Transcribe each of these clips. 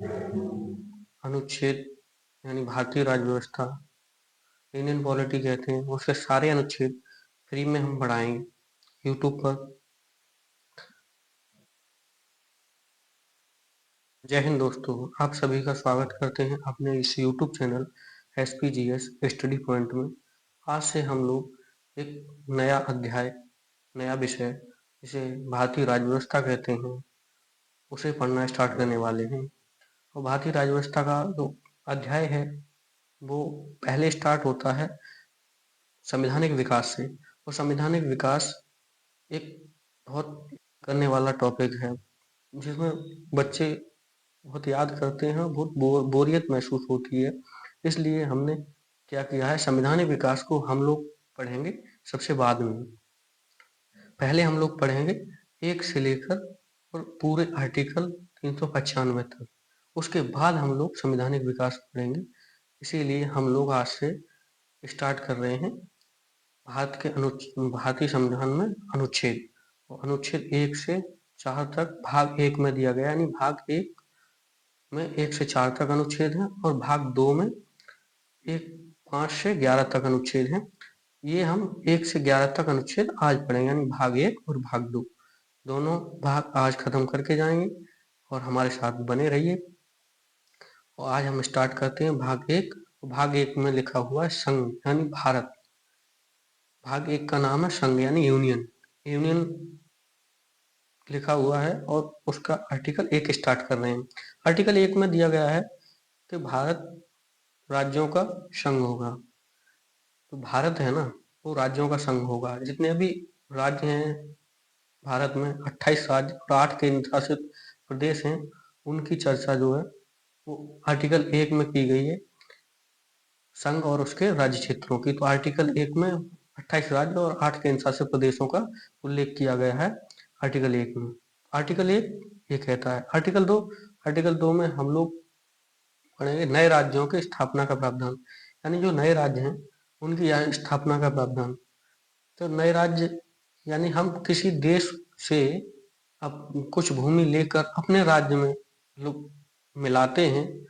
अनुच्छेद यानी भारतीय राज्य व्यवस्था, इंडियन पॉलिटी कहते हैं, उसके सारे अनुच्छेद फ्री में हम पढ़ाएंगे यूट्यूब पर। जय हिंद दोस्तों, आप सभी का स्वागत करते हैं अपने इस YouTube channel SPGS study point में। आज से हम लोग एक नया अध्याय, नया विषय, जिसे भारतीय राज्य व्यवस्था कहते हैं, उसे पढ़ना स्टार्ट करने वाले हैं। और भारतीय राज्य व्यवस्था का जो अध्याय है वो पहले स्टार्ट होता है संवैधानिक विकास से। और संवैधानिक विकास एक बहुत करने वाला टॉपिक है, जिसमें बच्चे बहुत याद करते हैं, बहुत बोरियत महसूस होती है। इसलिए हमने क्या किया है, संवैधानिक विकास को हम लोग पढ़ेंगे सबसे बाद में। पहले हम लोग पढ़ेंगे 1 से लेकर और पूरे आर्टिकल 395 तक। उसके बाद हम लोग संवैधानिक विकास पढ़ेंगे। इसीलिए हम लोग आज से स्टार्ट कर रहे हैं भारतीय संविधान में अनुच्छेद। अनुच्छेद 1 से 4 तक भाग 1 में दिया गया, यानी भाग 1 में 1 से 4 तक अनुच्छेद है और भाग 2 में 5 से 11 तक अनुच्छेद है। ये हम 1 से 11 तक अनुच्छेद आज पढ़ेंगे, यानी भाग 1 और भाग 2 दोनों भाग आज खत्म करके जाएंगे और हमारे साथ बने रहिए। और आज हम स्टार्ट करते हैं भाग 1। भाग 1 में लिखा हुआ है संघ यानी भारत। भाग 1 का नाम है संघ यानी यूनियन। यूनियन लिखा हुआ है और उसका आर्टिकल 1 स्टार्ट कर रहे हैं। आर्टिकल 1 में दिया गया है कि भारत राज्यों का संघ होगा। तो भारत है ना, वो राज्यों का संघ होगा। जितने भी राज्य हैं भारत में, 28 राज्य और 8 केंद्र शासित प्रदेश हैं, उनकी चर्चा जो है वो आर्टिकल 1 में की गई है, संघ और उसके राज्य क्षेत्रों की। तो आर्टिकल 1 में 28 राज्य और 8 केंद्र शासित प्रदेशों का उल्लेख किया गया है आर्टिकल 1 में। आर्टिकल 1 ये कहता है। आर्टिकल 2 में हम लोग पढ़ेंगे नए राज्यों के स्थापना का प्रावधान, यानी जो नए राज्य हैं उनकी यहाँ स्थापना का प्रावधान। तो नए राज्य यानी हम किसी देश से अब कुछ भूमि लेकर अपने राज्य में लोग मिलाते हैं,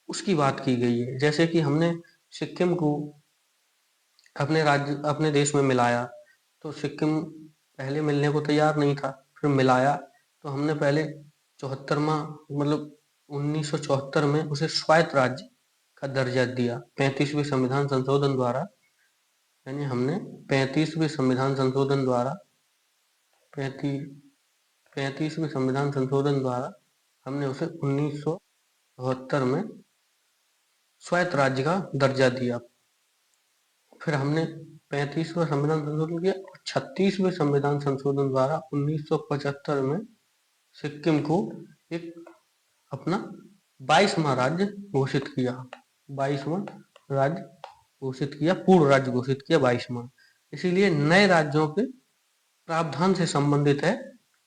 उसकी बात की गई है। जैसे कि हमने सिक्किम को अपने देश में मिलाया, तो सिक्किम पहले मिलने को तैयार नहीं था, फिर मिलाया तो हमने पहले 74वां मतलब 1974 में उसे स्वायत्त राज्य का दर्जा दिया 35वें संविधान संशोधन द्वारा। यानी हमने 35वें संविधान संशोधन द्वारा 35वें संविधान संशोधन द्वारा हमने उसे 1974 में स्वायत्त राज्य का दर्जा दिया। फिर हमने 35वां संविधान संशोधन किया और 36वें संविधान संशोधन द्वारा 1975 में सिक्किम को एक अपना 22वां राज्य घोषित किया। 22वां राज्य घोषित किया, पूर्ण राज्य घोषित किया 22वां। इसीलिए नए राज्यों के प्रावधान से संबंधित है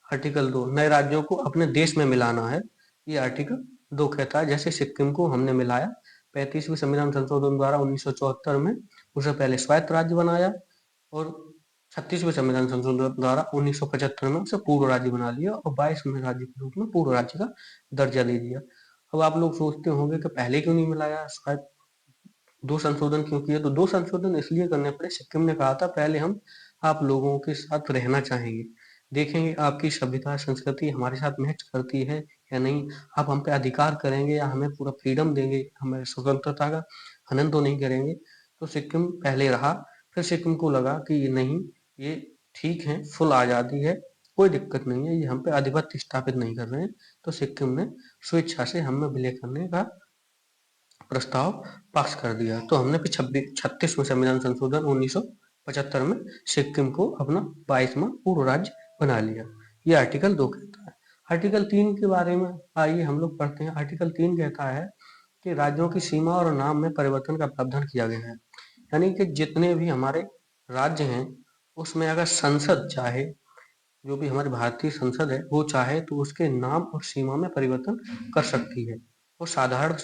आर्टिकल 2। नए राज्यों को अपने देश में मिलाना है, ये आर्टिकल 2 कहता है। जैसे सिक्किम को हमने मिलाया 35वें संविधान संशोधन द्वारा 1974 में, उसे पहले स्वायत्त राज्य बनाया और 36वें संविधान संशोधन द्वारा 1975 में उसे पूर्व राज्य बना लिया और 22वें राज्य के रूप में पूर्व राज्य का दर्जा दे दिया। अब आप लोग सोचते होंगे कि पहले क्यों नहीं मिलाया, शायद 2 संशोधन क्यों किए। तो 2 संशोधन इसलिए करने पड़े, सिक्किम ने कहा था पहले हम आप लोगों के साथ रहना चाहेंगे, देखेंगे आपकी सभ्यता संस्कृति हमारे साथ मैच करती है या नहीं, आप हम पे अधिकार करेंगे या हमें पूरा फ्रीडम देंगे, हमें स्वतंत्रता का हनन तो नहीं करेंगे। तो सिक्किम पहले रहा। फिर सिक्किम को लगा कि ये नहीं, ये ठीक है, फुल आज़ादी है, कोई दिक्कत नहीं है, ये हम पे आधिपत्य स्थापित नहीं कर रहे हैं। तो सिक्किम ने स्वेच्छा से हमें विलय करने का प्रस्ताव पास कर दिया। तो हमने फिर 36वें संविधान संशोधन 1975 में सिक्किम को अपना 22वां पूर्व राज्य बना लिया। ये आर्टिकल 2 कहता है। आर्टिकल 3 के बारे में आइए हम लोग पढ़ते हैं। आर्टिकल 3 कहता है कि राज्यों की सीमा और नाम में परिवर्तन का प्रावधान किया गया है। यानी कि जितने भी हमारे राज्य हैं उसमें अगर संसद चाहे, जो भी हमारी भारतीय संसद है वो चाहे तो उसके नाम और सीमा में परिवर्तन कर सकती है, और साधारण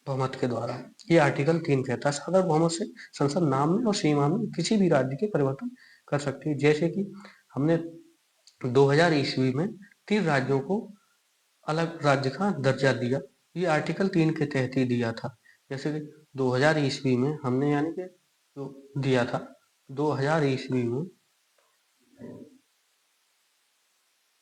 बहुमत के द्वारा। ये आर्टिकल 3 कहता है साधारण बहुमत से संसद नाम में और सीमा में किसी भी राज्य के परिवर्तन कर सकती है। जैसे कि हमने 2000 ईस्वी में 3 राज्यों को अलग राज्य का दर्जा दिया, ये आर्टिकल 3 के तहत ही दिया था। जैसे कि 2000 ईस्वी में हमने यानी कि जो दिया था 2000 ईस्वी में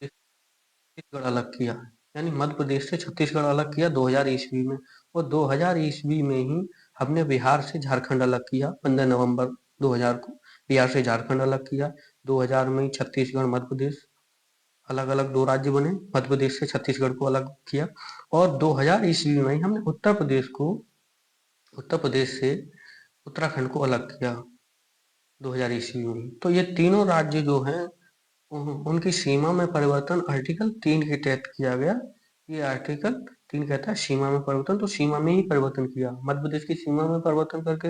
छत्तीसगढ़ अलग किया, यानी मध्य प्रदेश से छत्तीसगढ़ अलग किया 2000 ईस्वी में। और 2000 ईस्वी में ही हमने बिहार से झारखंड अलग किया 15 नवंबर 2000 को। बिहार से झारखंड अलग किया। 2000 में ही छत्तीसगढ़ मध्य प्रदेश अलग अलग दो राज्य बने। मध्य प्रदेश से छत्तीसगढ़ को अलग किया। और 2000 ईस्वी में ही हमने उत्तर प्रदेश से उत्तराखंड को अलग किया 2000 ईस्वी में। तो ये तीनों राज्य जो हैं उनकी सीमा में परिवर्तन आर्टिकल 3 के तहत किया गया। ये आर्टिकल 3 कहता है सीमा में परिवर्तन, तो सीमा में ही परिवर्तन किया। मध्य प्रदेश की सीमा में परिवर्तन करके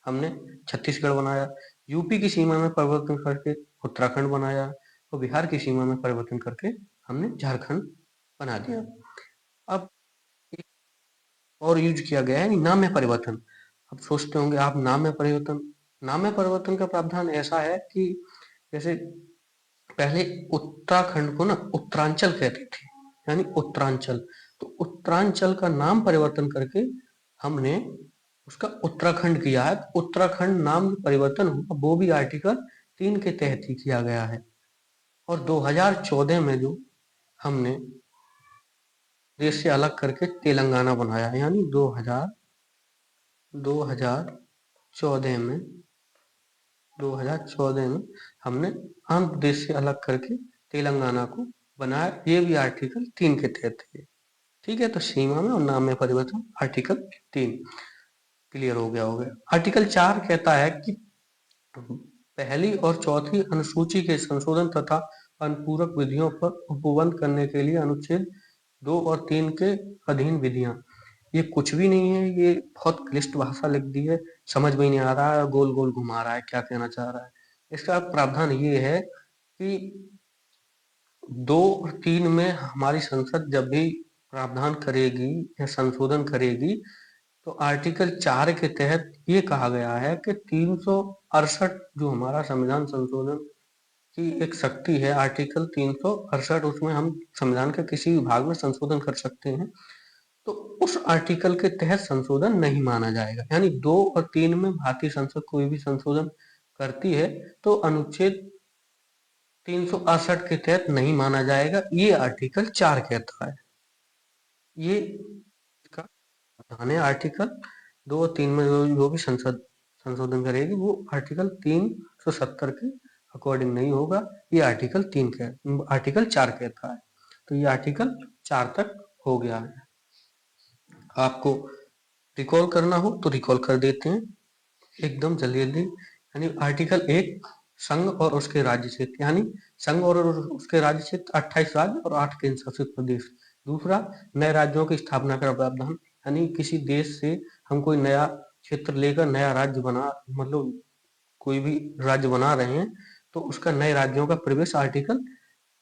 हमने छत्तीसगढ़ बनाया, यूपी की सीमा में परिवर्तन करके उत्तराखंड बनाया, और बिहार की सीमा में परिवर्तन करके हमने झारखंड बना दिया। अब एक और यूज किया गया है नाम में परिवर्तन। अब सोचते होंगे आप नाम में परिवर्तन का प्रावधान ऐसा है कि जैसे पहले उत्तराखंड को ना उत्तरांचल कहते थे, यानी उत्तरांचल। तो उत्तरांचल का नाम परिवर्तन करके हमने उसका उत्तराखंड किया है। उत्तराखंड नाम परिवर्तन हुआ वो भी आर्टिकल 3 के तहत ही किया गया है। और 2014 में जो हमने देश से अलग करके तेलंगाना बनाया, यानी 2014 में 2014 में हमने आंध्र प्रदेश से अलग करके तेलंगाना को बनाया। ये भी आर्टिकल 3 के तहत है। ठीक है, तो सीमा में और नाम में परिवर्तन आर्टिकल 3 क्लियर हो गया। आर्टिकल 4 कहता है कि पहली और चौथी अनुसूची के संशोधन तथा अनुपूरक विधियों पर उपबंध करने के लिए अनुच्छेद 2 और 3 के अधीन विधियां। ये कुछ भी नहीं है, ये बहुत क्लिष्ट भाषा लिख दी है, समझ में नहीं आ रहा है, गोल गोल घुमा रहा है, क्या कहना चाह रहा है। इसका प्रावधान ये है कि 2 और 3 में हमारी संसद जब भी प्रावधान करेगी या संशोधन करेगी तो आर्टिकल 4 के तहत ये कहा गया है कि 368 जो हमारा संविधान संशोधन की एक शक्ति है, आर्टिकल 368, उसमें हम संविधान के किसी भी भाग में संशोधन कर सकते हैं। तो उस आर्टिकल के तहत संशोधन नहीं माना जाएगा। यानी 2 और 3 में भारतीय संसद कोई भी संशोधन करती है तो अनुच्छेद 368 के तहत नहीं माना जाएगा, ये आर्टिकल 4 कहता है। ये इसका प्रावधान है। आर्टिकल 2 और 3 में जो भी संसद संशोधन करेगी वो आर्टिकल 370 के अकॉर्डिंग नहीं होगा। ये आर्टिकल 4 कहता है। तो ये आर्टिकल 4 तक हो गया है। आपको रिकॉल करना हो तो रिकॉल कर देते हैं एकदम जल्दी जल्दी। यानी आर्टिकल 1 संघ और उसके राज्य क्षेत्र, यानी संघ और उसके राज्य क्षेत्र 28 राज्य और 8 केंद्र शासित प्रदेश। दूसरा, नए राज्यों की स्थापना का प्रावधान, यानी किसी देश से हम कोई नया क्षेत्र लेकर नया राज्य मतलब कोई भी राज्य बना रहे हैं तो उसका नए राज्यों का प्रवेश आर्टिकल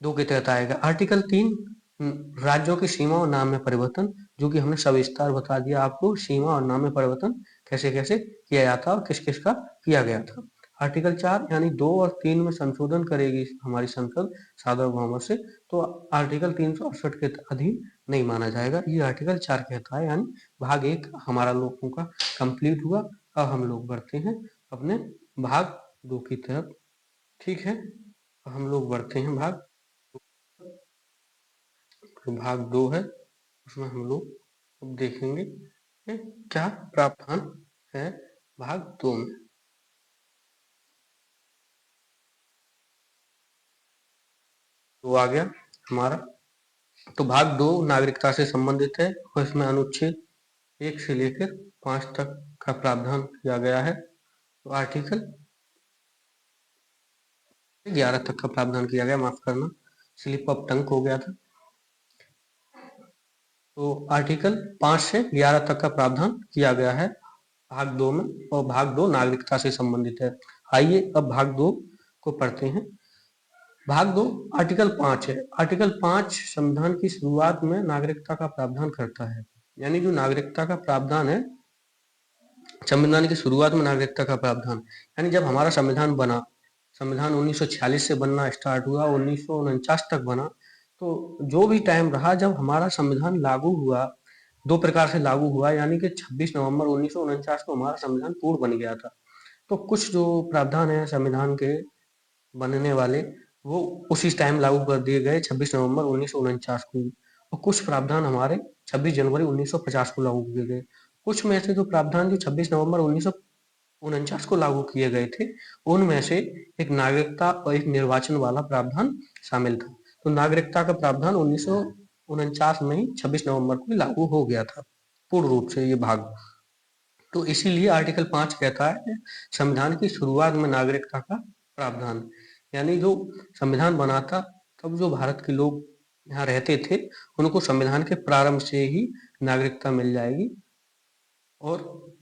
2 के तहत आएगा। आर्टिकल 3 राज्यों की सीमा और नाम में परिवर्तन, जो कि हमने सविस्तार बता दिया आपको सीमा और नाम में परिवर्तन कैसे कैसे किया जाता और किस किस का किया गया था। आर्टिकल 4 यानी 2 और 3 में संशोधन करेगी हमारी संसद सार्वभौमत्व से तो आर्टिकल 368 के अधीन नहीं माना जाएगा। ये आर्टिकल 4 कहता है। यानी भाग 1 हमारा लोगों का कंप्लीट हुआ। अब हम लोग बढ़ते हैं अपने भाग 2 की तरफ। ठीक है, हम लोग बढ़ते हैं भाग 2 है, उसमें हम लोग अब देखेंगे कि क्या प्रावधान है भाग 2 में। तो आ गया हमारा। तो भाग 2 नागरिकता से संबंधित है और इसमें अनुच्छेद 1 से लेकर 5 तक का प्रावधान किया गया है। तो आर्टिकल 11 तक का प्रावधान किया गया, माफ करना स्लिप ऑफ टंग हो गया था। तो आर्टिकल 5 से 11 तक का प्रावधान किया गया है भाग 2 में, और भाग 2 नागरिकता से संबंधित है। आइए अब भाग 2 को पढ़ते हैं। भाग 2 आर्टिकल 5 है। आर्टिकल 5 संविधान की शुरुआत में नागरिकता का प्रावधान करता है। यानी जो नागरिकता का प्रावधान है, संविधान की शुरुआत में नागरिकता का प्रावधान, यानी जब हमारा संविधान बना, संविधान 1946 से बनना स्टार्ट हुआ, 1949 तक बना, तो जो भी टाइम रहा जब हमारा संविधान लागू हुआ दो प्रकार से लागू हुआ, यानी कि 26 नवंबर 1949 को हमारा संविधान पूर्ण बन गया था। तो कुछ जो प्रावधान है संविधान के बनने वाले, वो उसी टाइम लागू कर दिए गए 26 नवंबर 1949 को, और कुछ प्रावधान हमारे 26 जनवरी 1950 को लागू किए गए। कुछ में से जो प्रावधान जो 26 नवंबर 1949 को लागू किए गए थे, उनमें से एक नागरिकता और एक निर्वाचन वाला प्रावधान शामिल था। तो नागरिकता का प्रावधान 1949 में ही 26 नवंबर को लागू हो गया था पूर्ण रूप से ये भाग। तो इसीलिए आर्टिकल 5 कहता है संविधान की शुरुआत में नागरिकता का प्रावधान, यानी जो संविधान बना था तब जो भारत के लोग यहाँ रहते थे उनको संविधान के प्रारंभ से ही नागरिकता मिल जाएगी, और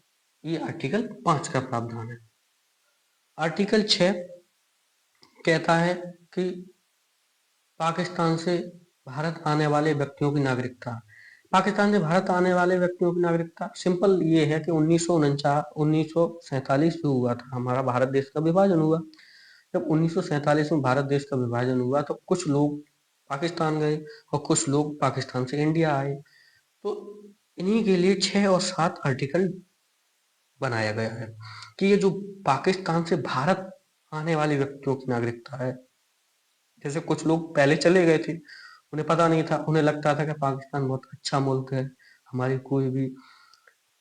ये आर्टिकल 5 का प्रावधान है। आर्टिकल 6 कहता है कि पाकिस्तान से भारत आने वाले व्यक्तियों की नागरिकता। पाकिस्तान से भारत आने वाले व्यक्तियों की नागरिकता सिंपल ये है कि 1947 जो हुआ था, हमारा भारत देश का विभाजन हुआ। जब 1947 में भारत देश का विभाजन हुआ तो कुछ लोग पाकिस्तान गए और कुछ लोग पाकिस्तान से इंडिया आए। तो इन्हीं के लिए 6 और 7 आर्टिकल बनाया गया है कि ये जो पाकिस्तान से भारत आने वाले व्यक्तियों की नागरिकता है, जैसे कुछ लोग पहले चले गए थे, उन्हें पता नहीं था, उन्हें लगता था कि पाकिस्तान बहुत अच्छा मुल्क है, हमारी कोई भी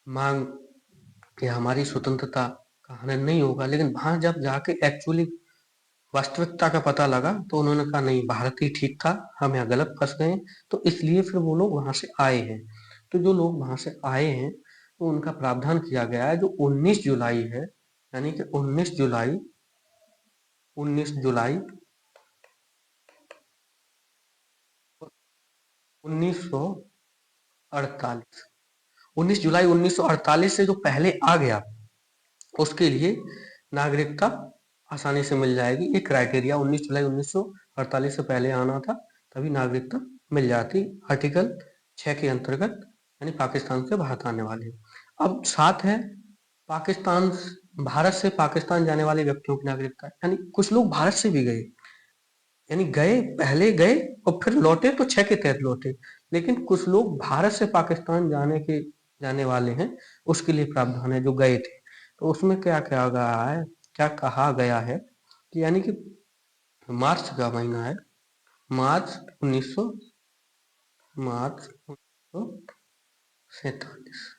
मांग या हमारी स्वतंत्रता का हनन नहीं होगा, लेकिन वहां जब जाके एक्चुअली वास्तविकता का पता लगा तो उन्होंने कहा नहीं, भारत ही ठीक था, हम यहाँ गलत फंस गए। तो इसलिए फिर वो लोग वहां से आए हैं। तो जो लोग वहां से आए हैं तो उनका प्रावधान किया गया है जो 19 जुलाई है, यानी कि 19 जुलाई 1948, 19 जुलाई 1948 से जो पहले आ गया उसके लिए नागरिकता आसानी से मिल जाएगी। ये क्राइटेरिया 19 जुलाई 1948 से पहले आना था तभी नागरिकता मिल जाती आर्टिकल 6 के अंतर्गत, यानी पाकिस्तान से भारत आने वाले। अब 7 है पाकिस्तान, भारत से पाकिस्तान जाने वाले व्यक्तियों की नागरिकता, यानी कुछ लोग भारत से भी गए, यानी गए, पहले गए और फिर लौटे तो 6 के तहत लौटे, लेकिन कुछ लोग भारत से पाकिस्तान जाने वाले हैं, उसके लिए प्रावधान है जो गए थे। तो उसमें क्या क्या गया है, क्या कहा गया है कि यानी कि मार्च का महीना है, मार्च 1947,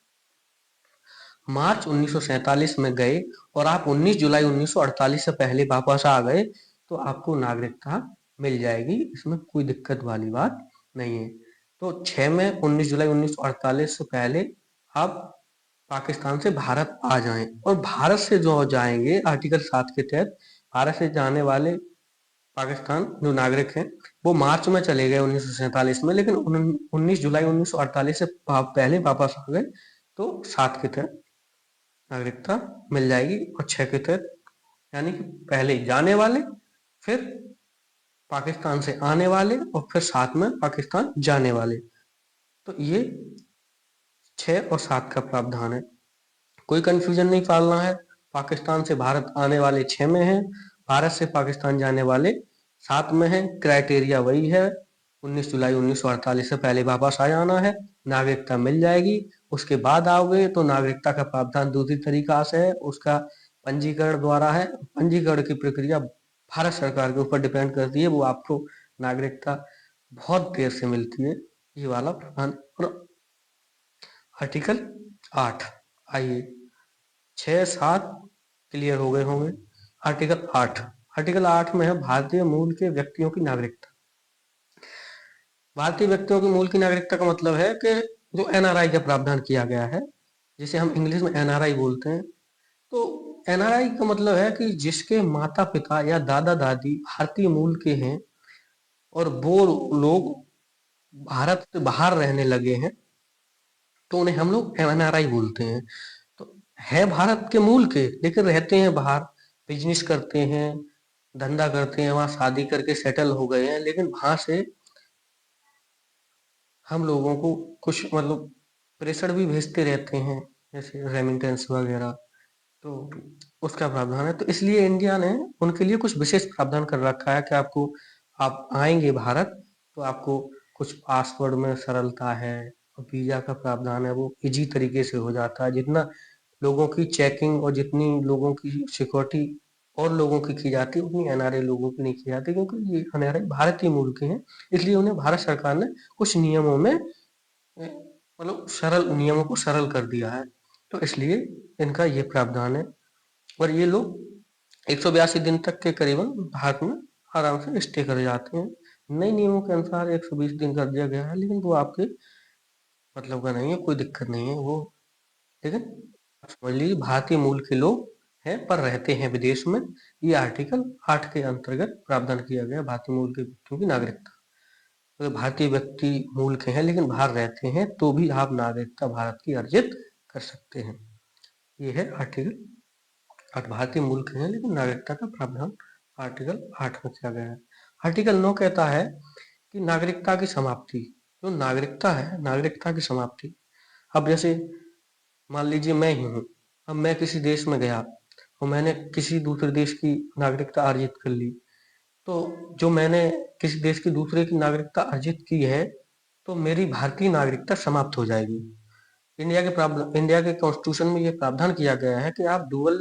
मार्च 1947 में गए और आप 19 जुलाई 1948 से पहले वापस आ गए तो आपको नागरिकता मिल जाएगी, इसमें कोई दिक्कत वाली बात नहीं है। तो 6 में 19 जुलाई 1948 से पहले आप पाकिस्तान से भारत आ जाएं, और भारत से जो जाएंगे आर्टिकल 7 के तहत भारत से जाने वाले पाकिस्तान जो नागरिक हैं वो मार्च में चले गए 1947 में, लेकिन 19 जुलाई 1948 से पहले वापस आ गए तो 7 के तहत नागरिकता मिल जाएगी, और 6 के तहत यानी कि पहले जाने वाले, फिर पाकिस्तान से आने वाले और फिर साथ में पाकिस्तान जाने वाले। तो ये 6 और 7 का प्रावधान है, कोई कंफ्यूजन नहीं पालना है। पाकिस्तान से भारत आने वाले 6 में है, भारत से पाकिस्तान जाने वाले 7 में है। क्राइटेरिया वही है, 19 जुलाई 1948 से पहले वापस आ जाना है, नागरिकता मिल जाएगी। उसके बाद आओगे तो नागरिकता का प्रावधान दूसरी तरीका से है, उसका पंजीकरण द्वारा है। पंजीकरण की प्रक्रिया भारत सरकार के ऊपर डिपेंड करती है, वो आपको नागरिकता बहुत देर से मिलती है, ये वाला प्रावधान। और आर्टिकल 8, आइए 6-7 क्लियर हो गए होंगे। आर्टिकल 8, आर्टिकल 8 में है भारतीय मूल के व्यक्तियों की नागरिकता। भारतीय व्यक्तियों की मूल की नागरिकता का मतलब है कि जो एनआरआई का प्रावधान किया गया है, जिसे हम इंग्लिश में एनआरआई बोलते हैं। तो एनआरआई का मतलब है कि जिसके माता पिता या दादा दादी भारतीय मूल के हैं और वो लोग भारत से बाहर रहने लगे हैं तो उन्हें हम लोग एनआरआई बोलते हैं। तो है भारत के मूल के लेकिन रहते हैं बाहर, बिजनेस करते हैं, धंधा करते हैं, वहां शादी करके सेटल हो गए हैं, लेकिन वहां से हम लोगों को कुछ मतलब प्रेशर भी भेजते रहते हैं, जैसे रेमिटेंस वगैरह, तो उसका प्रावधान है। तो इसलिए इंडिया ने उनके लिए कुछ विशेष प्रावधान कर रखा है कि आपको, आप आएंगे भारत तो आपको कुछ पासवर्ड में सरलता है, और वीजा का प्रावधान है वो इजी तरीके से हो जाता है। जितना लोगों की चेकिंग और जितनी लोगों की सिक्योरिटी और लोगों की जाती है उतनी एनआरआई लोगों की नहीं की जाती, क्योंकि ये एनआरआई भारतीय मूल के हैं, इसलिए उन्हें भारत सरकार ने कुछ नियमों में मतलब सरल नियमों को सरल कर दिया है। तो इसलिए इनका ये प्रावधान है और ये लोग 182 दिन तक के करीबन भारत में आराम से स्टे कर जाते हैं। नए नियमों के अनुसार 120 दिन कर दिया गया है, लेकिन वो आपके मतलब का नहीं है, कोई दिक्कत नहीं है वो। लेकिन आप समझ लीजिए भारतीय मूल के लोग हैं पर रहते हैं विदेश में, ये आर्टिकल 8 के अंतर्गत प्रावधान किया गया भारतीय मूल के व्यक्तियों की नागरिकता। अगर भारतीय व्यक्ति मूल के हैं लेकिन बाहर रहते हैं तो भी आप नागरिकता भारत की अर्जित कर सकते हैं। ये है आर्टिकल 8। भारतीय मूल के हैं लेकिन नागरिकता का प्रावधान आर्टिकल 8 में किया गया है। आर्टिकल 9 कहता है कि नागरिकता की समाप्ति, जो नागरिकता है नागरिकता की समाप्ति। अब जैसे मान लीजिए मैं ही हूँ, अब मैं किसी देश में गया और मैंने किसी दूसरे देश की नागरिकता अर्जित कर ली, तो जो मैंने किसी देश की दूसरे की नागरिकता अर्जित की है तो मेरी भारतीय नागरिकता समाप्त हो जाएगी। इंडिया के कॉन्स्टिट्यूशन में ये प्रावधान किया गया है कि आप डुअल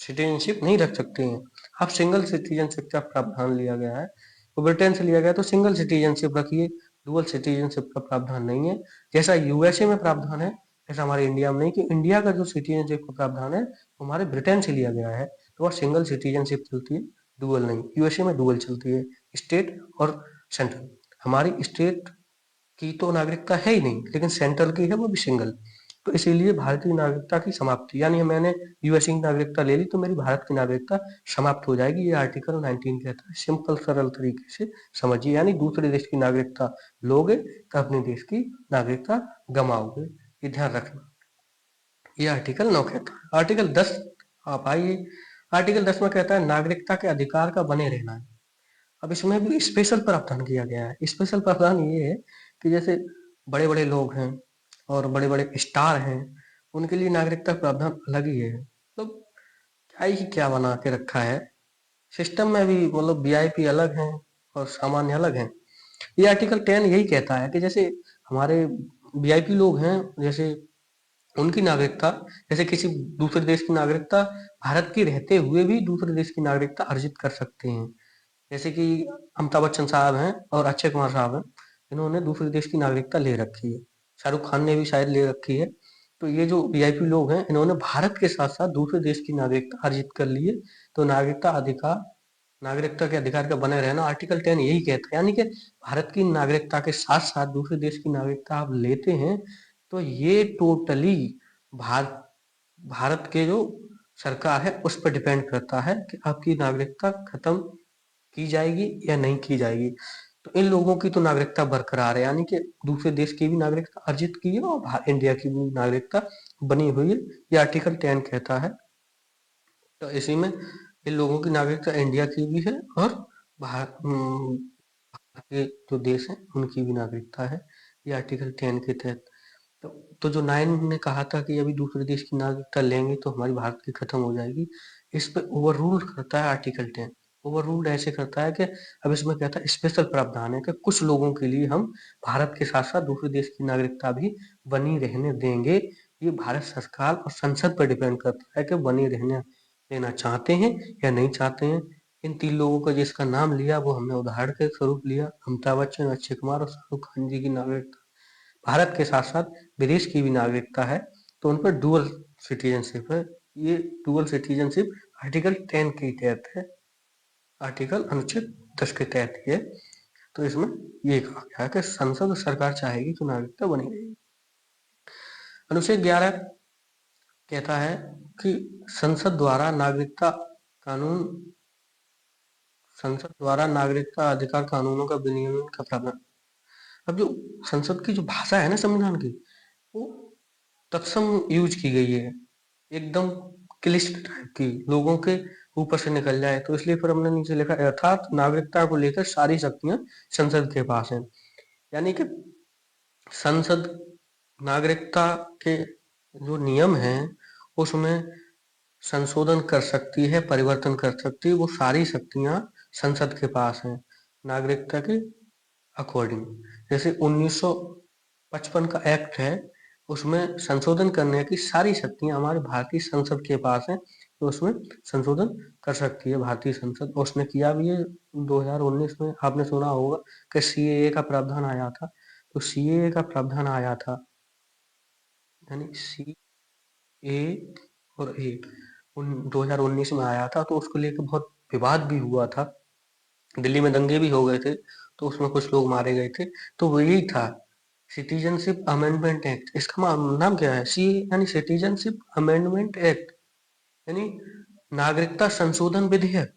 सिटीजनशिप नहीं रख सकते हैं, आप सिंगल सिटीजनशिप का प्रावधान लिया गया है। तो ब्रिटेन से लिया गया तो सिंगल सिटीजनशिप रखिए, डुअल सिटीजनशिप का प्रावधान नहीं है। जैसा यूएसए में प्रावधान है ऐसा हमारे इंडिया में नहीं, कि इंडिया का जो सिटीजनशिप का प्रावधान है वो हमारे ब्रिटेन से लिया गया है, तो वह सिंगल सिटीजनशिप चलती है, डुअल नहीं। यूएसए में डुअल चलती है, स्टेट और सेंट्रल। हमारी स्टेट की तो नागरिकता है ही नहीं, लेकिन सेंट्रल की है वो भी सिंगल। तो इसीलिए भारतीय नागरिकता की समाप्ति, यानी मैंने यूएसए की नागरिकता ले ली तो मेरी भारत की नागरिकता समाप्त हो जाएगी, ये आर्टिकल 19 कहता है। सिंपल सरल तरीके से समझिए, यानी दूसरे देश की नागरिकता लोगे तो अपने देश की नागरिकता गंवाओगे, ये ध्यान रखना। ये आर्टिकल 9 कहता है। आर्टिकल 10 आप आइए, आर्टिकल 10 में कहता है नागरिकता के अधिकार का बने रहना है। अब इसमें भी स्पेशल प्रावधान किया गया है। स्पेशल प्रावधान ये है कि जैसे बड़े बड़े लोग हैं और बड़े बड़े स्टार हैं, उनके लिए नागरिकता प्रावधान अलग ही है। मतलब क्या ही क्या बना के रखा है सिस्टम में भी, मतलब वीआईपी अलग हैं और सामान्य अलग हैं। ये आर्टिकल 10 यही कहता है कि जैसे हमारे वीआईपी लोग हैं, जैसे उनकी नागरिकता, जैसे किसी दूसरे देश की नागरिकता भारत की रहते हुए भी दूसरे देश की नागरिकता अर्जित कर सकते हैं। जैसे कि अमिताभ बच्चन साहब हैं और अक्षय कुमार साहब हैं, इन्होंने दूसरे देश की नागरिकता ले रखी है। शाहरुख खान ने भी शायद ले रखी है। तो ये जो वीआईपी लोग हैं इन्होंने भारत के साथ साथ दूसरे देश की नागरिकता अर्जित कर ली है। तो नागरिकता के अधिकार का बने रहना आर्टिकल 10 यही कहता है। यानी कि भारत की नागरिकता के साथ साथ दूसरे देश की नागरिकता आप लेते हैं तो ये टोटली भारत भारत के जो सरकार है उस पर डिपेंड करता है कि आपकी नागरिकता खत्म की जाएगी या नहीं की जाएगी। तो इन लोगों की तो नागरिकता बरकरार है, यानी कि दूसरे देश की भी नागरिकता अर्जित की है और इंडिया की भी नागरिकता बनी हुई है, ये आर्टिकल 10 कहता है। तो इसी में इन लोगों की नागरिकता इंडिया की भी है और भारत के जो देश हैं उनकी भी नागरिकता है, ये आर्टिकल 10 के तहत। तो, जो 9 ने कहा था कि अभी दूसरे देश की नागरिकता लेंगे तो हमारी भारत की खत्म हो जाएगी, इस पे ओवर रूल करता है आर्टिकल 10। ओवर रूल ऐसे करता है कि अब इसमें कहता है स्पेशल प्रावधान है कि कुछ लोगों के लिए हम भारत के साथ साथ दूसरे देश की नागरिकता भी बनी रहने देंगे। ये भारत सरकार और संसद पर डिपेंड करता है कि बनी रहने देना चाहते हैं या नहीं चाहते हैं। इन 3 लोगों का जिसका नाम लिया वो हमने उदाहरण के स्वरूप लिया, अमिताभ बच्चन, अक्षय कुमार और शाहरुख खान जी की नागरिकता भारत के साथ साथ विदेश की भी नागरिकता है, तो उन पर डुअल सिटीजनशिप है। ये डुअल सिटीजनशिप आर्टिकल 10 के तहत है, आर्टिकल अनुच्छेद 10 के तहत है। तो इसमें ये कहा गया है कि संसद सरकार चाहेगी तो नागरिकता बनी रहेगी। अनुच्छेद 11 कहता है कि संसद द्वारा नागरिकता कानून संसद द्वारा नागरिकता अधिकार कानूनों का विनियमन का प्रावधान। अब जो संसद की जो भाषा है ना संविधान की, वो तत्सम यूज की गई है, एकदम क्लिष्ट टाइप की, लोगों के ऊपर से निकल जाए, तो इसलिए फिर हमने नीचे लिखा अर्थात नागरिकता को लेकर सारी शक्तियां संसद के पास हैं। यानी कि संसद नागरिकता के जो नियम हैं उसमें संशोधन कर सकती है, परिवर्तन कर सकती है, वो सारी शक्तियां संसद के पास हैं नागरिकता के अकॉर्डिंग। जैसे 1955 का एक्ट है, उसमें संशोधन करने की सारी शक्तियां हमारे भारतीय संसद के पास है, तो उसमें संशोधन कर सकती है भारतीय संसद। और उसने किया भी है। 2019 में आपने सुना होगा कि सीएए का प्रावधान आया था, तो सीएए का प्रावधान आया था, यानी सी ए और ए 2019 में आया था, तो उसको लेकर बहुत विवाद भी हुआ था। दिल्ली में दंगे भी हो गए थे, तो उसमें कुछ लोग मारे गए थे। तो वो यही था, सिटीजनशिप अमेंडमेंट एक्ट। इसका नाम क्या है? सी यानी सिटीजनशिप अमेंडमेंट एक्ट, यानी नागरिकता संशोधन विधेयक।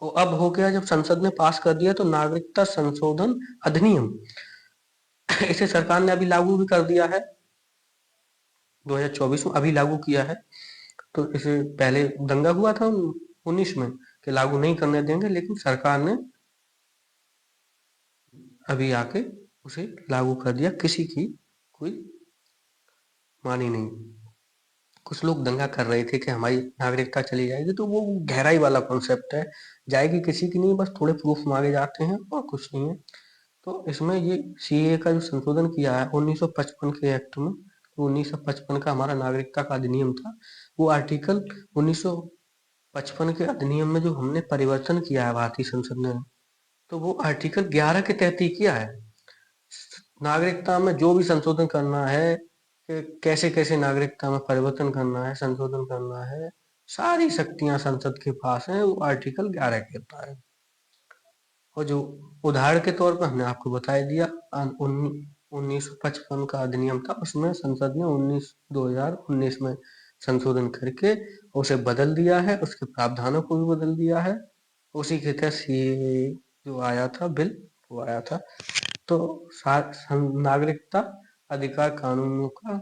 और अब हो गया, जब संसद ने पास कर दिया, तो नागरिकता संशोधन अधिनियम इसे सरकार ने अभी लागू भी कर दिया है, 2024 में अभी लागू किया है। तो इसे पहले दंगा हुआ था 19 में कि लागू नहीं करने देंगे, लेकिन सरकार ने अभी आके उसे लागू कर दिया, किसी की कोई मानी नहीं। कुछ लोग दंगा कर रहे थे कि हमारी नागरिकता चली जाएगी, तो वो गहराई वाला कॉन्सेप्ट है, जाएगी किसी की नहीं, बस थोड़े प्रूफ मांगे जाते हैं और कुछ नहीं है। तो इसमें ये सीए का जो संशोधन किया है 1955 के एक्ट में, तो 1955 का हमारा नागरिकता का अधिनियम था, वो आर्टिकल 1955 के अधिनियम में जो हमने परिवर्तन किया है भारतीय संसद ने, तो वो आर्टिकल 11 के तहत ही किया है। नागरिकता में जो भी संशोधन करना है, कि कैसे कैसे नागरिकता में परिवर्तन करना है, संशोधन करना है, सारी शक्तियां संसद के पास हैं, वो आर्टिकल 11 कहता है। और जो उदाहरण के तौर पर हमने आपको बता दिया, 1955 का अधिनियम था, उसमें संसद ने 2019 में संशोधन करके उसे बदल दिया है, उसके प्रावधानों को भी बदल दिया है। उसी के तहत ये जो आया था बिल, वो आया था। तो नागरिकता अधिकार कानूनों का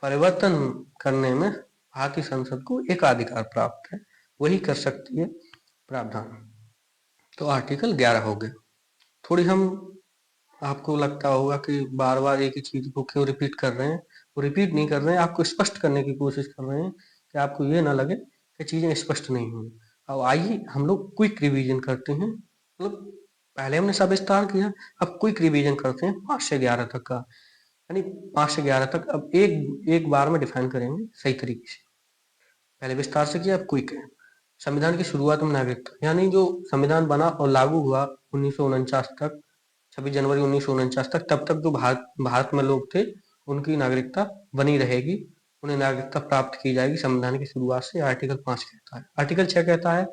परिवर्तन करने में भारतीय संसद को एकाधिकार प्राप्त है, वही कर सकती है प्रावधान। तो आर्टिकल 11 हो गया। थोड़ी हम, आपको लगता होगा कि बार बार एक ही चीज को क्यों रिपीट कर रहे हैं, वो रिपीट नहीं कर रहे हैं, आपको स्पष्ट करने की कोशिश कर रहे हैं कि आपको ये ना लगे कि चीजें स्पष्ट नहीं हुई। अब आइए हम लोग क्विक रिवीजन करते हैं, मतलब पहले हमने सविस्तार किया, अब क्विक रिवीजन करते हैं 5 से 11 तक का, यानी 5 से 11 तक अब एक एक बार में डिफाइन करेंगे सही तरीके से। पहले विस्तार से किया, अब क्विक है। संविधान की शुरुआत में नागरिकता, यानी जो संविधान बना और लागू हुआ 1949 तक, 26 जनवरी 1949 तक, तब तक जो भारत में लोग थे, उनकी नागरिकता बनी रहेगी, उन्हें नागरिकता प्राप्त की जाएगी संविधान की शुरुआत से, आर्टिकल 5 कहता है। आर्टिकल 6 कहता है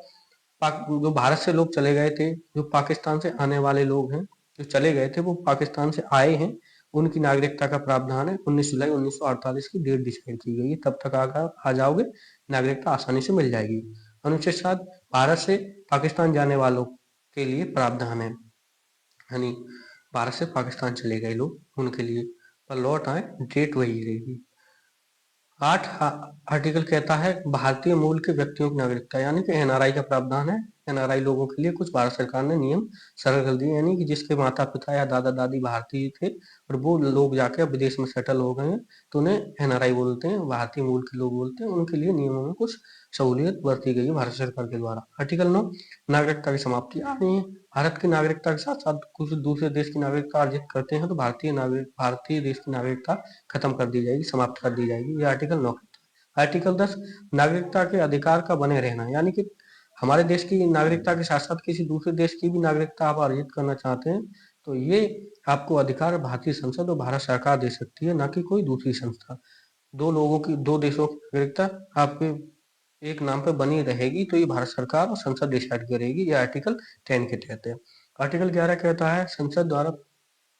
जो भारत से लोग चले गए थे, जो पाकिस्तान से आने वाले लोग हैं, जो चले गए थे वो पाकिस्तान से आए हैं, उनकी नागरिकता का प्रावधान है। 19 जुलाई 1948 की डेट डिसाइड की गई है, तब तक आ जाओगे, नागरिकता आसानी से मिल जाएगी। अनुच्छेद 7 भारत से पाकिस्तान जाने वालों के लिए प्रावधान है, यानी भारत से पाकिस्तान चले गए लोग, उनके लिए पर लौट आए, डेट वही रहेगी। 8 आर्टिकल कहता है भारतीय मूल के व्यक्तियों की नागरिकता, यानी कि एनआरआई का प्रावधान है। एनआरआई लोगों के लिए कुछ भारत सरकार ने नियम सरल कर दिए, यानी कि जिसके माता पिता या दादा दादी भारतीय थे और वो लोग जाके विदेश में सेटल हो गए हैं, तो उन्हें एनआरआई बोलते हैं, भारतीय मूल के लोग बोलते हैं। उनके लिए नियमों में कुछ सहूलियत बरती गई है भारत सरकार के द्वारा। आर्टिकल 9 नागरिकता की समाप्ति, यानी भारत की नागरिकता के साथ साथ कुछ दूसरे देश की नागरिकता अर्जित करते हैं, तो भारतीय देश की नागरिकता खत्म कर दी जाएगी, समाप्त कर दी जाएगी, ये आर्टिकल 9 कहता है। आर्टिकल 10 नागरिकता के अधिकार का बने रहना, यानी कि हमारे देश की नागरिकता के साथ साथ किसी दूसरे देश की भी नागरिकता आप अर्जित करना चाहते हैं, तो ये आपको अधिकार भारतीय संसद और भारत सरकार दे सकती है, ना कि कोई दूसरी संस्था। दो देशों की नागरिकता आपके एक नाम पे बनी रहेगी, तो ये भारत सरकार और संसद डिसाइड करेगी, ये आर्टिकल 10 के तहत है। आर्टिकल 11 कहता है संसद द्वारा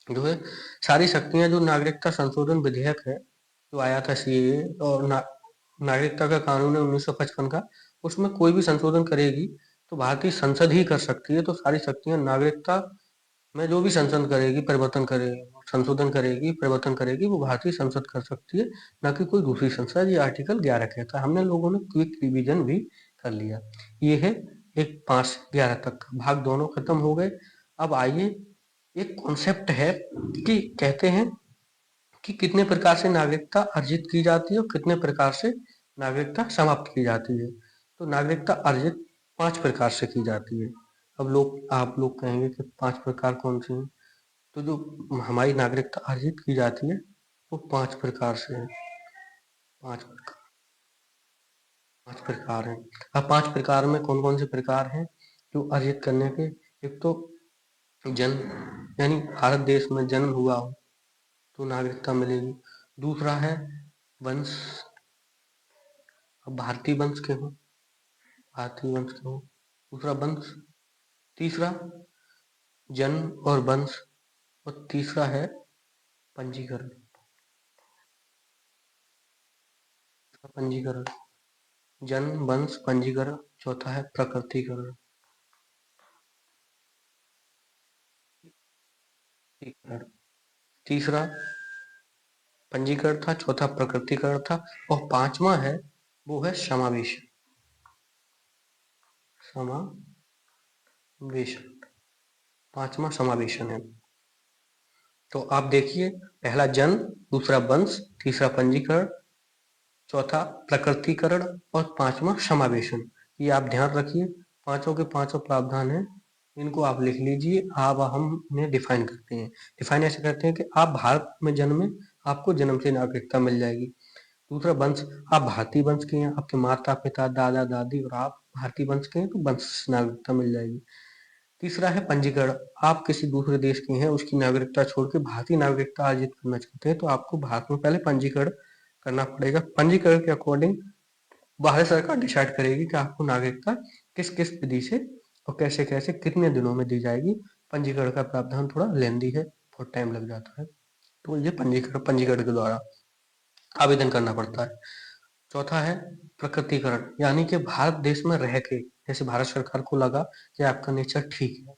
जो है सारी शक्तियां, जो नागरिकता संशोधन विधेयक है जो आया था सीएए और नागरिकता का कानून है 1955 का, उसमें कोई भी संशोधन करेगी तो भारतीय संसद ही कर सकती है। तो सारी शक्तियां नागरिकता में जो भी संशोधन करेगी, परिवर्तन करेगी, संशोधन करेगी, परिवर्तन करेगी, वो भारतीय संसद कर सकती है, ना कि कोई दूसरी संस्था। ये आर्टिकल 11 कहता है। हमने लोगों ने क्विक रिवीजन भी कर लिया। ये है एक 5 से 11 तक का भाग, दोनों खत्म हो गए। अब आइए, एक कॉन्सेप्ट है कि कहते हैं कि कितने प्रकार से नागरिकता अर्जित की जाती है और कितने प्रकार से नागरिकता समाप्त की जाती है। तो नागरिकता अर्जित 5 प्रकार से की जाती है। अब आप लोग कहेंगे कि 5 प्रकार कौन से हैं? तो जो हमारी नागरिकता अर्जित की जाती है वो 5 प्रकार से है। 5 प्रकार हैं। अब 5 प्रकार में कौन-कौन से प्रकार हैं जो अर्जित करने के? एक तो जन्म, यानी भारत देश में जन्म हुआ हो तो नागरिकता मिलेगी। दूसरा है वंश, अब भारतीय वंश के हो, दूसरा वंश। तीसरा जन्म और वंश, और तीसरा है पंजीकरण। पंजीकरण, जन्म, वंश, पंजीकरण। चौथा है प्रकटीकरण। तीसरा पंजीकरण था, चौथा प्रकटीकरण था, और पांचवा है वो है समावेश। समावेशन, पांचवा समावेशन है। तो आप देखिए, पहला जन्म, दूसरा वंश, तीसरा पंजीकरण, चौथा प्रकटीकरण और पांचवा समावेशन। ये आप ध्यान रखिए, पांचों के पांचों प्रावधान हैं, इनको आप लिख लीजिए। अब हम इन्हें डिफाइन करते हैं। डिफाइन ऐसे करते हैं कि आप भारत में जन्मे, आपको जन्म से नागरिकता मिल जाएगी। दूसरा वंश, आप भारतीय वंश के हैं, आपके माता पिता दादा दादी और आप भारतीय वंश के हैं तो वंश से नागरिकता मिल जाएगी। तीसरा है पंजीकरण, आप किसी दूसरे देश के हैं, उसकी नागरिकता छोड़ के भारतीय नागरिकता अर्जित करना चाहते हैं तो आपको भारत में पहले पंजीकरण करना पड़ेगा। पंजीकरण के अकॉर्डिंग भारत सरकार डिसाइड करेगी कि आपको नागरिकता किस किस विधि से और कैसे कैसे कितने दिनों में दी जाएगी। पंजीकरण का प्रावधान थोड़ा लेंदी है, बहुत टाइम लग जाता है, तो ये पंजीकरण के द्वारा आवेदन करना पड़ता है। चौथा है प्रकटीकरण, यानी कि भारत देश में रह के, जैसे भारत सरकार को लगा कि आपका नेचर ठीक है,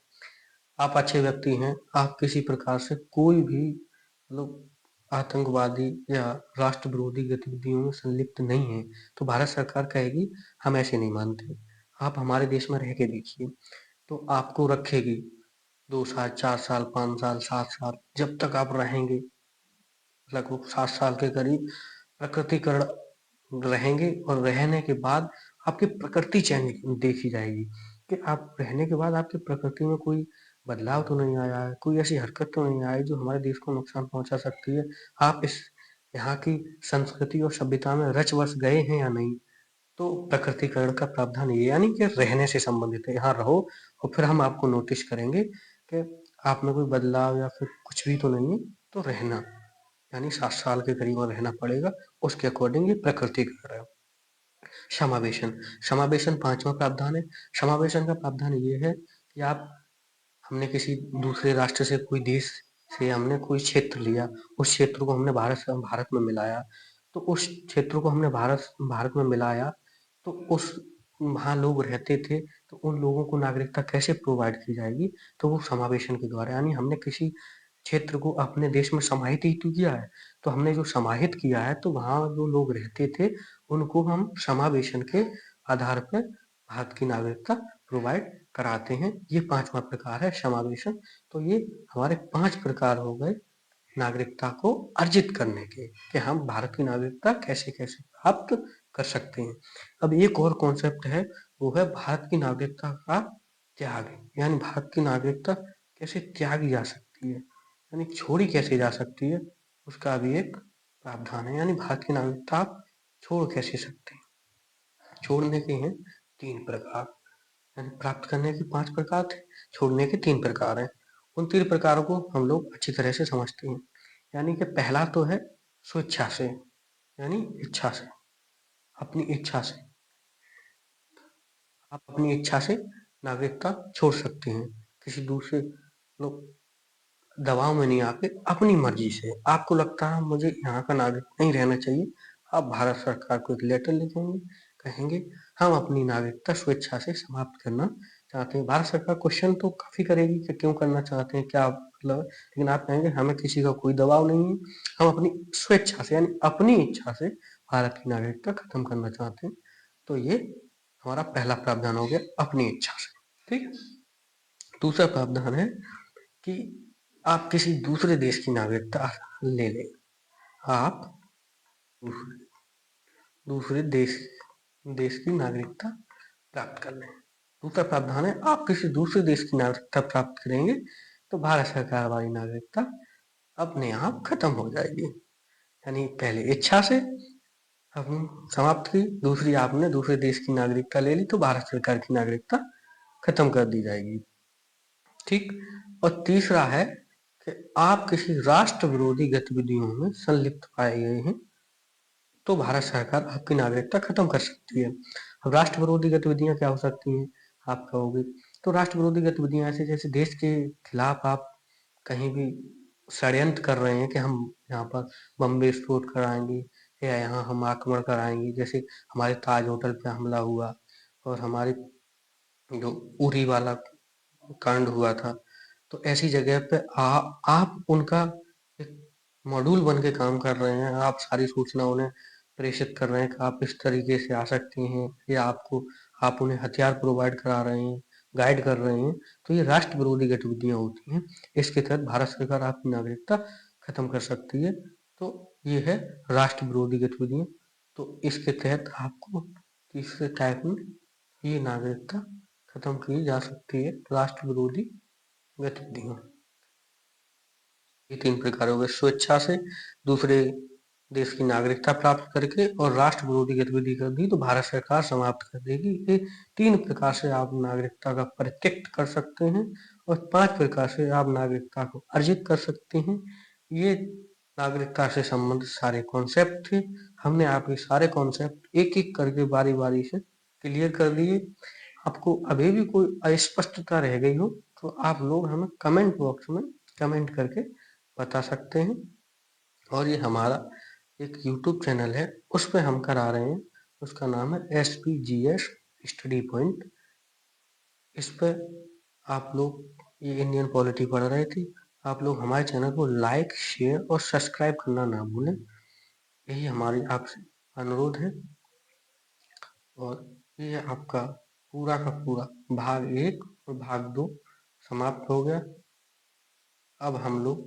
आप अच्छे व्यक्ति हैं, आप किसी प्रकार से कोई भी मतलब आतंकवादी या राष्ट्र विरोधी गतिविधियों में संलिप्त नहीं है, तो भारत सरकार कहेगी हम ऐसे नहीं मानते, आप हमारे देश में रह के देखिए, तो आपको रखेगी 2 साल, 4 साल, 5 साल, 7 साल, जब तक आप रहेंगे, लगभग 7 साल के करीब प्रकटीकरण रहेंगे, और रहने के बाद आपकी प्रकृति चेंज देखी जाएगी कि आप रहने के बाद आपकी प्रकृति में कोई बदलाव तो नहीं आया है, कोई ऐसी हरकत तो नहीं आई जो हमारे देश को नुकसान पहुंचा सकती है, आप इस यहाँ की संस्कृति और सभ्यता में रच बस गए हैं या नहीं। तो प्रकटीकरण का प्रावधान ये, यानी कि रहने से संबंधित है, यहाँ रहो और फिर हम आपको नोटिस करेंगे कि आप में कोई बदलाव या फिर कुछ भी तो नहीं है, तो रहना, यानी 7 साल के करीब रहना पड़ेगा, उसके अकॉर्डिंग ये प्रकटीकरण है। समावेशन, समावेशन पांचवा प्रावधान है। समावेशन का प्रावधान ये है कि आप, हमने किसी दूसरे राष्ट्र से, कोई देश से हमने कोई क्षेत्र लिया, उस क्षेत्र को हमने भारत में मिलाया, तो उस क्षेत्र को हमने भारत में मिलाया, तो उस वहाँ लोग रहते थे, तो उन लोगों को नागरिकता कैसे प्रोवाइड की जाएगी, तो वो समावेशन के द्वारा, यानी हमने किसी क्षेत्र को अपने देश में समाहित ही तो किया है, तो हमने जो समाहित किया है तो वहाँ जो लोग रहते थे उनको हम समावेशन के आधार पर भारत की नागरिकता प्रोवाइड कराते हैं। ये पांचवा प्रकार है समावेशन। तो ये हमारे 5 प्रकार हो गए नागरिकता को अर्जित करने के, कि हम भारत की नागरिकता कैसे कैसे प्राप्त कर सकते हैं। अब एक और कॉन्सेप्ट है, वो है भारत की नागरिकता का त्याग, यानी भारत की नागरिकता कैसे त्यागी जा सकती है, यानी छोड़ी कैसे जा सकती है, उसका भी एक प्रावधान है। यानी भारत की नागरिकता आप छोड़ कैसे सकते हैं। छोड़ने के हैं 3 प्रकार, यानी प्राप्त करने के 5 प्रकार थे, छोड़ने के 3 प्रकार हैं। उन 3 प्रकारों को हम लोग अच्छी तरह से समझते हैं। यानी कि पहला तो है स्वेच्छा से, यानी इच्छा से, अपनी इच्छा से आप अपनी इच्छा से नागरिकता छोड़ सकते हैं, किसी दूसरे लोग दबाव में नहीं आके अपनी मर्जी से, आपको लगता है मुझे यहाँ का नागरिक नहीं रहना चाहिए, आप भारत सरकार को एक लेटर लिखेंगे, कहेंगे हम अपनी नागरिकता स्वेच्छा से समाप्त करना चाहते हैं। भारत सरकार क्वेश्चन तो काफी करेगी कि क्यों करना चाहते हैं, क्या मतलब है, लेकिन आप कहेंगे हमें किसी का कोई दबाव नहीं है, हम अपनी स्वेच्छा से यानी अपनी इच्छा से भारत की नागरिकता खत्म करना चाहते हैं। तो ये हमारा पहला प्रावधान हो गया, अपनी इच्छा से। ठीक है, दूसरा प्रावधान है कि आप किसी दूसरे देश की नागरिकता ले लें, आप दूसरे देश की नागरिकता प्राप्त कर लें। दूसरा प्रावधान है आप किसी दूसरे देश की नागरिकता प्राप्त करेंगे तो भारत सरकार वाली नागरिकता अपने आप खत्म हो जाएगी। यानी पहले इच्छा से हम समाप्त की, दूसरी आपने दूसरे देश की नागरिकता ले ली तो भारत सरकार की नागरिकता खत्म कर दी जाएगी। ठीक। और तीसरा है कि आप किसी राष्ट्र विरोधी गतिविधियों में संलिप्त पाए गए हैं तो भारत सरकार आपकी नागरिकता खत्म कर सकती है। अब राष्ट्र विरोधी गतिविधियां क्या हो सकती हैं आप कहोगे, तो राष्ट्र विरोधी गतिविधियां ऐसे जैसे देश के खिलाफ आप कहीं भी षड्यंत्र कर रहे हैं कि हम यहाँ पर बम विस्फोट कराएंगे या यहाँ हम आक्रमण कराएंगे, जैसे हमारे ताज होटल पे हमला हुआ और हमारे जो उरी वाला कांड हुआ था। तो ऐसी जगह पे आप उनका एक मॉड्यूल बन के काम कर रहे हैं, आप सारी सूचना उन्हें प्रेषित कर रहे हैं कि आप इस तरीके से आ सकते हैं, या आप उन्हें हथियार प्रोवाइड करा रहे हैं, गाइड कर रहे हैं, तो ये राष्ट्र विरोधी गतिविधियां होती हैं। इसके तहत भारत सरकार आपकी नागरिकता खत्म कर सकती है। तो ये है राष्ट्र विरोधी गतिविधियां। तो इसके तहत आपको तीसरे टाइप में ये नागरिकता खत्म की जा सकती है, राष्ट्र विरोधी गतिविधियां। ये 3 प्रकार हो गए, स्वेच्छा से दूसरे देश की नागरिकता प्राप्त करके और राष्ट्र विरोधी गतिविधि कर दी तो भारत सरकार समाप्त कर देगी। ये 3 प्रकार से आप नागरिकता का परित्यक्त कर सकते हैं और 5 प्रकार से आप नागरिकता को अर्जित कर सकते हैं। ये नागरिकता से संबंधित सारे कॉन्सेप्ट थे। हमने आपके सारे कॉन्सेप्ट एक एक करके बारी बारी से क्लियर कर दिए। आपको अभी भी कोई अस्पष्टता रह गई हो तो आप लोग हमें कमेंट बॉक्स में कमेंट करके बता सकते हैं। और ये हमारा एक यूट्यूब चैनल है, उस पर हम करा रहे हैं, उसका नाम है SPGS स्टडी पॉइंट। इस पर आप लोग ये इंडियन पॉलिटी पढ़ रहे थे, आप लोग हमारे चैनल को लाइक शेयर और सब्सक्राइब करना ना भूलें, यही हमारी आपसे अनुरोध है। और ये आपका पूरा का पूरा भाग 1 और भाग 2 समाप्त हो गया। अब हम लोग